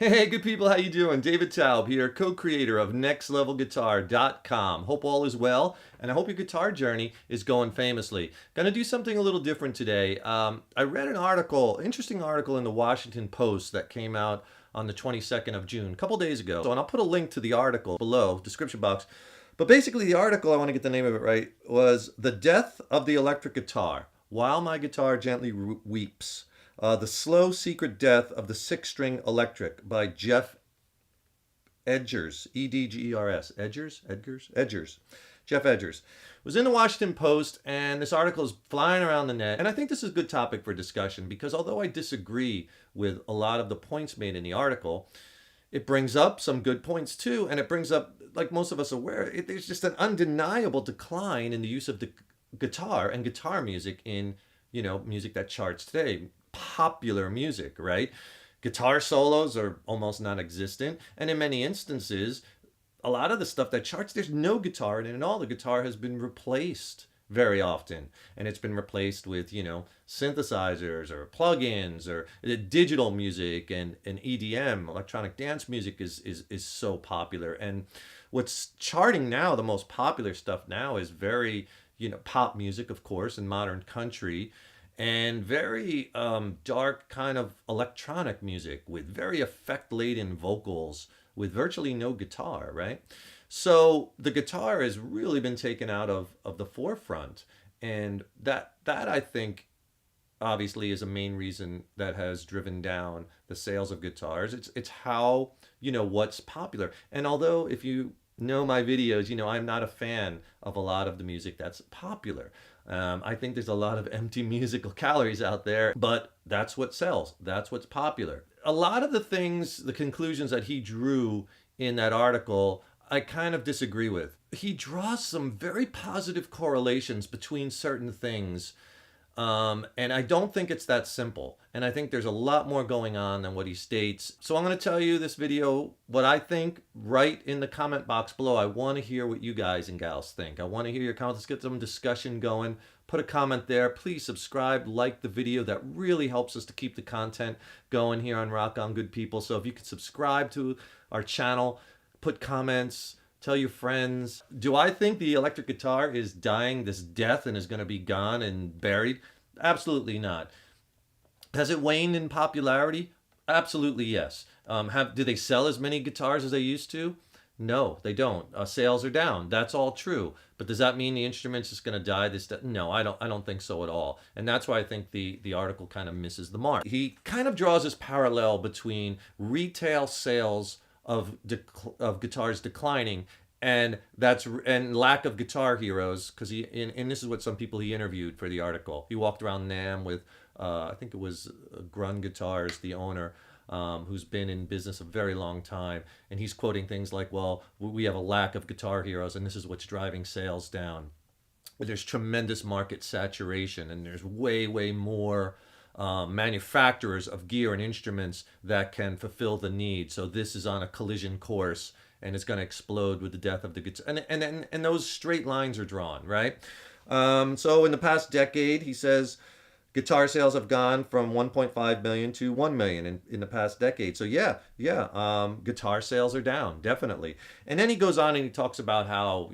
Hey, good people, how you doing? David Taub here, co-creator of nextlevelguitar.com. Hope all is well, and I hope your guitar journey is going famously. Gonna do something a little different today. I read an article, interesting article in the Washington Post that came out on the 22nd of June, a couple days ago. And I'll put a link to the article below, description box. But basically the article, I want to get the name of it right, was The Death of the Electric Guitar, While My Guitar Gently Weeps. The Slow Secret Death of the Six-String Electric by Jeff Edgers, Edgers, Edgers, Jeff Edgers. It was in the Washington Post, and this article is flying around the net. And I think this is a good topic for discussion because although I disagree with a lot of the points made in the article, it brings up some good points too, and it brings up, like most of us are aware, there's just an undeniable decline in the use of the guitar and guitar music in, music that charts today. Popular music, right? Guitar solos are almost non-existent, and in many instances, a lot of the stuff that charts, there's no guitar in it at all. The guitar has been replaced very often, and it's been replaced with, synthesizers or plugins or digital music and EDM, electronic dance music is so popular. And what's charting now, the most popular stuff now is very, pop music, of course, and modern country, and very dark kind of electronic music with very effect-laden vocals with virtually no guitar, right? So the guitar has really been taken out of the forefront, and that I think obviously is a main reason that has driven down the sales of guitars. It's how, what's popular. And although if you know my videos, I'm not a fan of a lot of the music that's popular. I think there's a lot of empty musical calories out there, but that's what sells. That's what's popular. A lot of the things, the conclusions that he drew in that article, I kind of disagree with. He draws some very positive correlations between certain things, and I don't think it's that simple. And I think there's a lot more going on than what he states. So I'm going to tell you this video, what I think, right in the comment box below. I want to hear what you guys and gals think. I want to hear your comments. Let's get some discussion going. Put a comment there. Please subscribe, like the video. That really helps us to keep the content going here on Rock On Good People. So if you could subscribe to our channel, put comments, tell your friends. Do I think the electric guitar is dying this death and is going to be gone and buried? Absolutely not. Has it waned in popularity? Absolutely yes. Do they sell as many guitars as they used to? No, they don't. Sales are down. That's all true. But does that mean the instrument's just going to die? No, I don't think so at all. And that's why I think the article kind of misses the mark. He kind of draws this parallel between retail sales of guitars declining and lack of guitar heroes, because and this is what some people he interviewed for the article. He walked around NAMM with I think it was Grun Guitars, the owner, who's been in business a very long time, and he's quoting things like, well, we have a lack of guitar heroes and this is what's driving sales down. There's tremendous market saturation, and there's way more manufacturers of gear and instruments that can fulfill the need. So this is on a collision course, and it's going to explode with the death of the guitar. And those straight lines are drawn, right? So in the past decade, he says, guitar sales have gone from 1.5 million to 1 million in the past decade. So guitar sales are down, definitely. And then he goes on and he talks about how,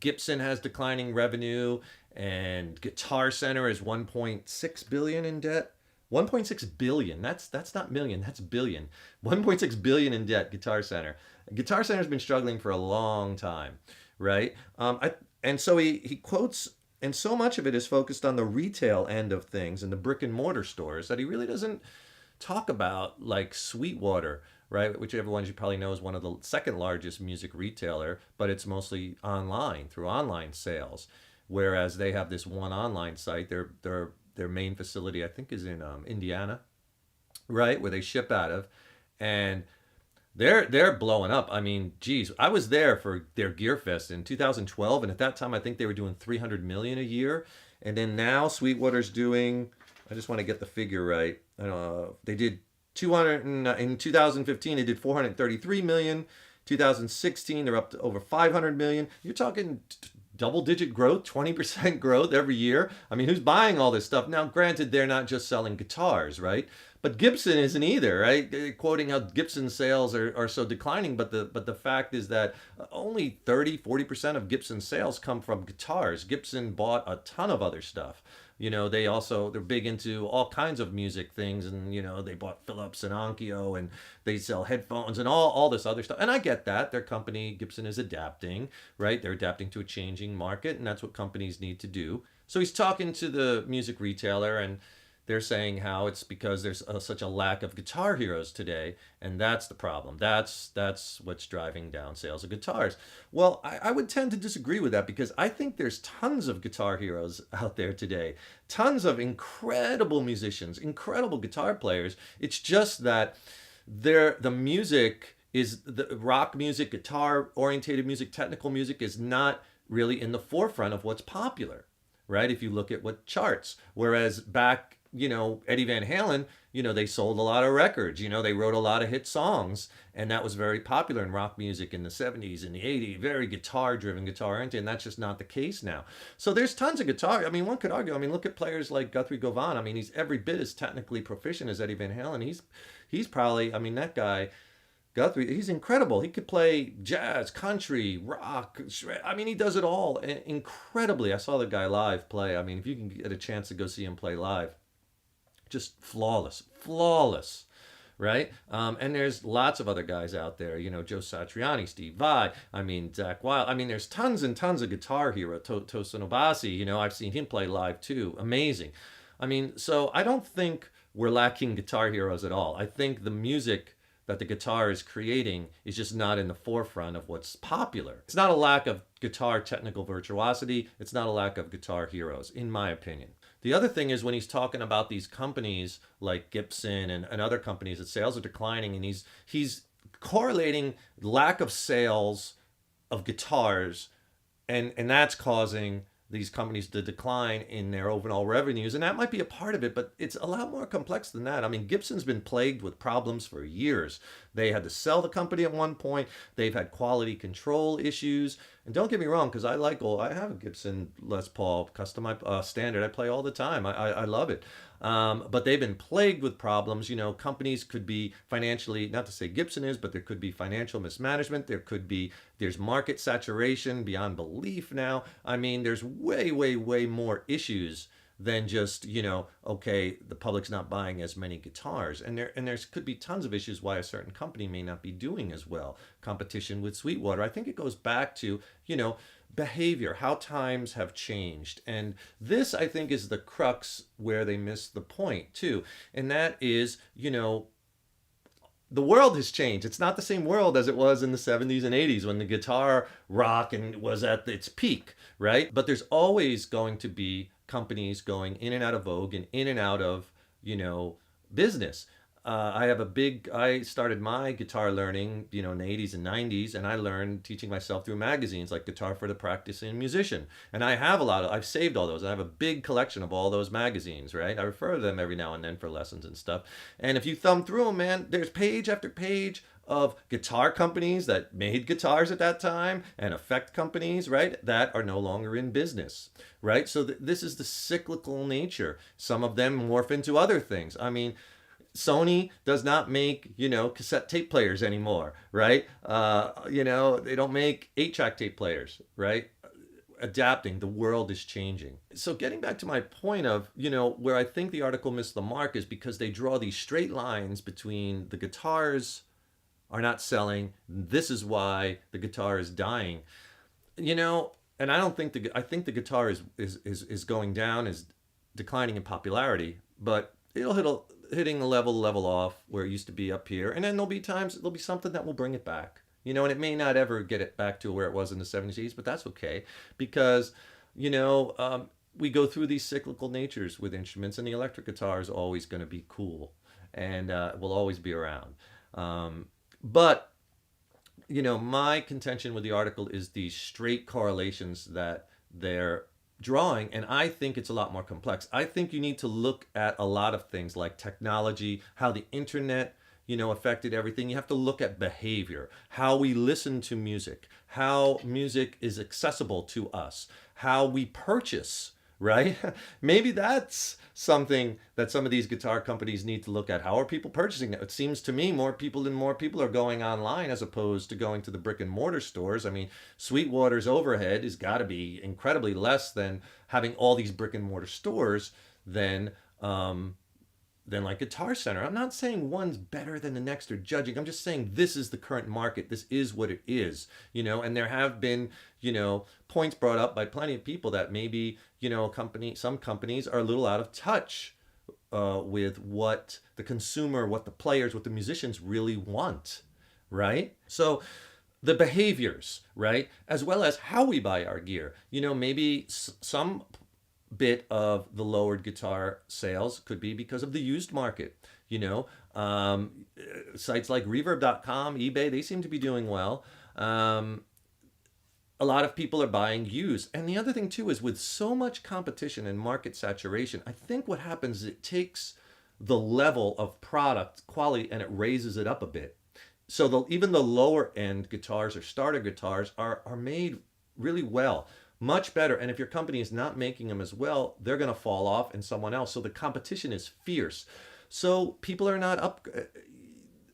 Gibson has declining revenue and Guitar Center is 1.6 billion in debt. 1.6 billion, that's not million, that's billion. 1.6 billion in debt, Guitar Center. Guitar Center's been struggling for a long time, right? And so he quotes, and so much of it is focused on the retail end of things and the brick and mortar stores that he really doesn't talk about, like Sweetwater, right? Which everyone should probably know is one of the second largest music retailer, but it's mostly online, through online sales. Whereas they have this one online site, their main facility, I think, is in Indiana, right? Where they ship out of. And they're blowing up. I mean, geez, I was there for their Gear Fest in 2012, and at that time I think they were doing 300 million a year. And then now Sweetwater's doing, I just want to get the figure right. They did 200 in 2015. They did 433 million. 2016 they're up to over 500 million. You're talking double-digit growth, 20% growth every year. I mean, who's buying all this stuff? Now, granted, they're not just selling guitars, right? But Gibson isn't either, right? Quoting how Gibson sales are so declining, but the fact is that only 30-40% of Gibson sales come from guitars. Gibson bought a ton of other stuff. They're big into all kinds of music things, and they bought Philips and Onkyo, and they sell headphones and all this other stuff. And I get that their company Gibson is adapting, right? They're adapting to a changing market, and that's what companies need to do. So he's talking to the music retailer, and they're saying how it's because there's such a lack of guitar heroes today, and that's the problem. That's what's driving down sales of guitars. Well, I would tend to disagree with that, because I think there's tons of guitar heroes out there today, tons of incredible musicians, incredible guitar players. It's just that the music is the rock music, guitar orientated music, technical music is not really in the forefront of what's popular, right? If you look at what charts, whereas back, Eddie Van Halen, they sold a lot of records, they wrote a lot of hit songs, and that was very popular in rock music in the 70s and the 80s, very guitar driven, guitar oriented, and that's just not the case now. So there's tons of guitar. I mean, one could argue, look at players like Guthrie Govan. He's every bit as technically proficient as Eddie Van Halen. He's probably, that guy, Guthrie, he's incredible. He could play jazz, country, rock. He does it all incredibly. I saw the guy live play. If you can get a chance to go see him play live, just flawless, right? And there's lots of other guys out there, Joe Satriani, Steve Vai, Zach Wild. There's tons and tons of guitar hero. Tosin Obasi, I've seen him play live too. Amazing. So I don't think we're lacking guitar heroes at all. I think the music that the guitar is creating is just not in the forefront of what's popular. It's not a lack of guitar technical virtuosity. It's not a lack of guitar heroes, in my opinion. The other thing is when he's talking about these companies like Gibson and other companies that sales are declining, and he's correlating lack of sales of guitars, and that's causing these companies to decline in their overall revenues, and that might be a part of it, but it's a lot more complex than that. Gibson's been plagued with problems for years. They had to sell the company at one point. They've had quality control issues. And don't get me wrong, because I have a Gibson Les Paul custom standard. I play all the time. I love it. But they've been plagued with problems. Companies could be financially, not to say Gibson is, but there could be financial mismanagement. There's market saturation beyond belief now. There's way more issues than just, okay, the public's not buying as many guitars. And there's could be tons of issues why a certain company may not be doing as well. Competition with Sweetwater. I think it goes back to, behavior, how times have changed. And this, I think, is the crux where they miss the point too. And that is, the world has changed. It's not the same world as it was in the 70s and 80s when the guitar rock was at its peak, right? But there's always going to be companies going in and out of vogue and in and out of, business. I started my guitar learning, in the 80s and 90s, and I learned teaching myself through magazines like Guitar for the Practicing Musician. And I've saved all those. I have a big collection of all those magazines, right? I refer to them every now and then for lessons and stuff. And if you thumb through them, man, there's page after page of guitar companies that made guitars at that time and effect companies, right, that are no longer in business, right? So this is the cyclical nature. Some of them morph into other things. Sony does not make, cassette tape players anymore, right? They don't make 8-track tape players, right? Adapting, the world is changing. So getting back to my point of, where I think the article missed the mark is because they draw these straight lines between the guitars are not selling. This is why the guitar is dying. And I think the guitar is going down, is declining in popularity, but hitting a level off where it used to be up here, and then there'll be something that will bring it back, and it may not ever get it back to where it was in the 70s, but that's okay, because we go through these cyclical natures with instruments, and the electric guitar is always going to be cool and will always be around. But my contention with the article is these straight correlations that they're drawing, and I think it's a lot more complex. I think you need to look at a lot of things like technology, how the internet, affected everything. You have to look at behavior, how we listen to music, how music is accessible to us, how we purchase, right? Maybe that's something that some of these guitar companies need to look at. How are people purchasing it? It seems to me more people and more people are going online as opposed to going to the brick and mortar stores. I mean, Sweetwater's overhead has got to be incredibly less than having all these brick and mortar stores than um, than like Guitar Center. I'm not saying one's better than the next or judging. I'm just saying this is the current market. This is what it is, and there have been, points brought up by plenty of people that maybe, some companies are a little out of touch with what the consumer, what the players, what the musicians really want, right? So the behaviors, right, as well as how we buy our gear. Maybe some bit of the lowered guitar sales could be because of the used market. Sites like reverb.com, eBay, they seem to be doing well. A lot of people are buying used. And the other thing too is with so much competition and market saturation, I think what happens is it takes the level of product quality and it raises it up a bit. So even the lower end guitars or starter guitars are made really well, much better. And if your company is not making them as well, they're going to fall off and someone else. So the competition is fierce. So people are not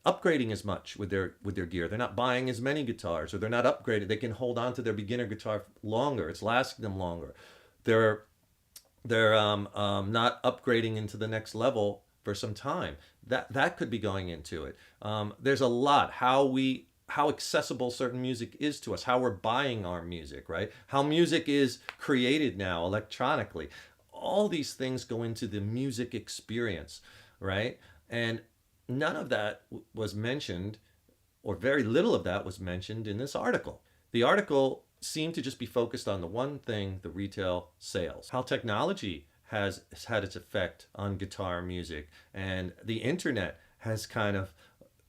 upgrading as much with their gear. They're not buying as many guitars, or they're not upgraded. They can hold on to their beginner guitar longer. It's lasting them longer. They're not upgrading into the next level for some time. That could be going into it. There's a lot. How accessible certain music is to us, how we're buying our music, right? How music is created now electronically. All these things go into the music experience, right? And none of that was mentioned, or very little of that was mentioned in this article. The article seemed to just be focused on the one thing, the retail sales. How technology has had its effect on guitar music, and the internet has kind of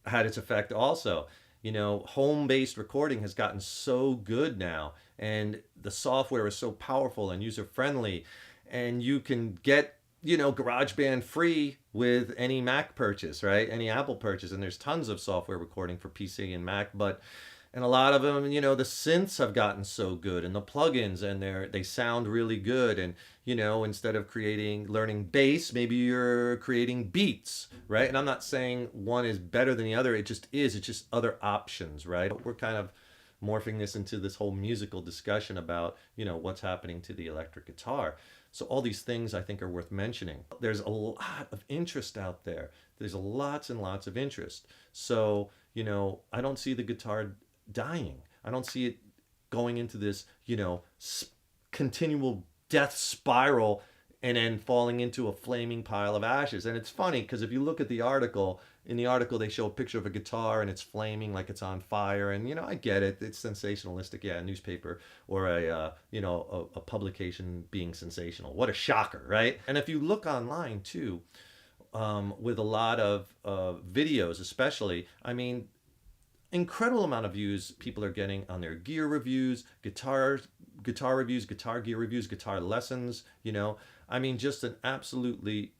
had its effect also. Home-based recording has gotten so good now, and the software is so powerful and user-friendly, and you can get, GarageBand free with any Mac purchase, right? Any Apple purchase, and there's tons of software recording for PC and Mac, and a lot of them, the synths have gotten so good, and the plugins, and they sound really good. And instead of learning bass, maybe you're creating beats, right? And I'm not saying one is better than the other. It just is. It's just other options, right? We're kind of morphing this into this whole musical discussion about what's happening to the electric guitar. So all these things I think are worth mentioning. There's a lot of interest out there. There's lots and lots of interest. So I don't see the guitar dying. I don't see it going into this, continual death spiral and then falling into a flaming pile of ashes. And it's funny because if you look at the article, in the article they show a picture of a guitar and it's flaming like it's on fire. And I get it. It's sensationalistic. Yeah, a newspaper or a publication being sensational. What a shocker, right? And if you look online too, with a lot of videos, especially, I mean, incredible amount of views people are getting on their gear reviews, guitar reviews, guitar gear reviews, guitar lessons. I mean, just an absolutely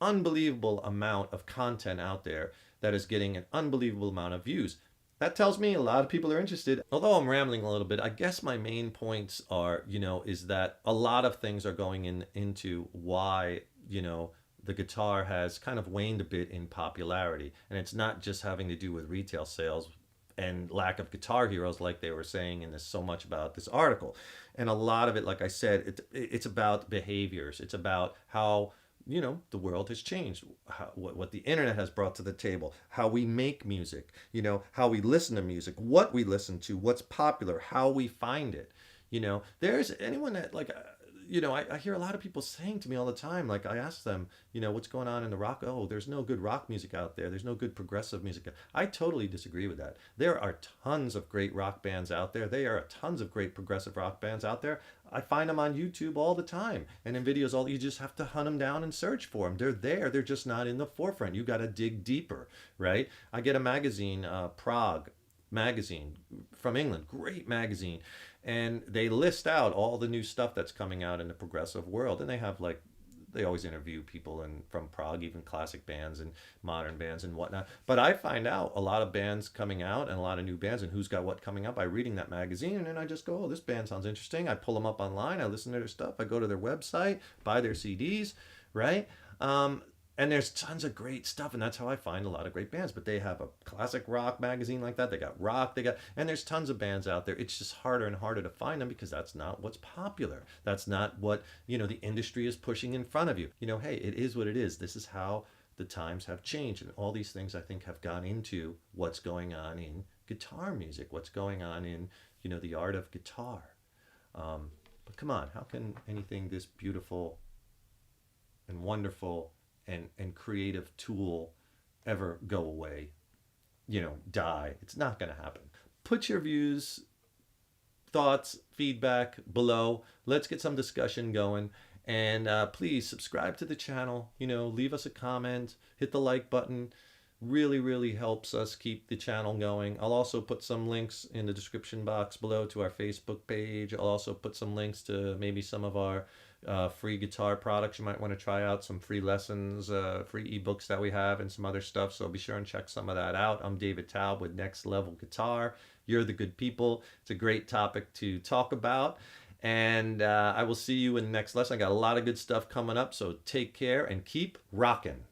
unbelievable amount of content out there that is getting an unbelievable amount of views. That tells me a lot of people are interested. Although I'm rambling a little bit, I guess my main points are, is that a lot of things are going into why, the guitar has kind of waned a bit in popularity. And it's not just having to do with retail sales and lack of guitar heroes like they were saying in this so much about this article. And a lot of it, like I said, it's about behaviors. It's about how, the world has changed, what the internet has brought to the table, how we make music, how we listen to music, what we listen to, what's popular, how we find it. There's anyone that I hear a lot of people saying to me all the time, like I ask them, what's going on in the rock? Oh, there's no good rock music out there. There's no good progressive music. I totally disagree with that. There are tons of great rock bands out there. There are tons of great progressive rock bands out there. I find them on YouTube all the time and in videos. You just have to hunt them down and search for them. They're there. They're just not in the forefront. You got to dig deeper, right? I get a magazine, Prague magazine from England, great magazine. And they list out all the new stuff that's coming out in the progressive world. And they have like they always interview people from Prague, even classic bands and modern bands and whatnot. But I find out a lot of bands coming out and a lot of new bands and who's got what coming up by reading that magazine. And then I just go, oh, this band sounds interesting. I pull them up online. I listen to their stuff. I go to their website, buy their CDs, right? And there's tons of great stuff, and that's how I find a lot of great bands. But they have a classic rock magazine like that. They got rock, and there's tons of bands out there. It's just harder and harder to find them because that's not what's popular. That's not what, the industry is pushing in front of you. Hey, it is what it is. This is how the times have changed. And all these things I think have gone into what's going on in guitar music, what's going on in, the art of guitar. But come on, how can anything this beautiful and wonderful and creative tool ever go away, die? It's not going to happen. Put your views, thoughts, feedback below. Let's get some discussion going. And please subscribe to the channel, leave us a comment, hit the like button. Really, really helps us keep the channel going. I'll also put some links in the description box below to our Facebook page. I'll also put some links to maybe some of our free guitar products you might want to try out, some free lessons, free ebooks that we have, and some other stuff. So be sure and check some of that out. I'm David Taub with Next Level Guitar. You're the good people. It's a great topic to talk about. And I will see you in the next lesson. I got a lot of good stuff coming up, so take care and keep rocking.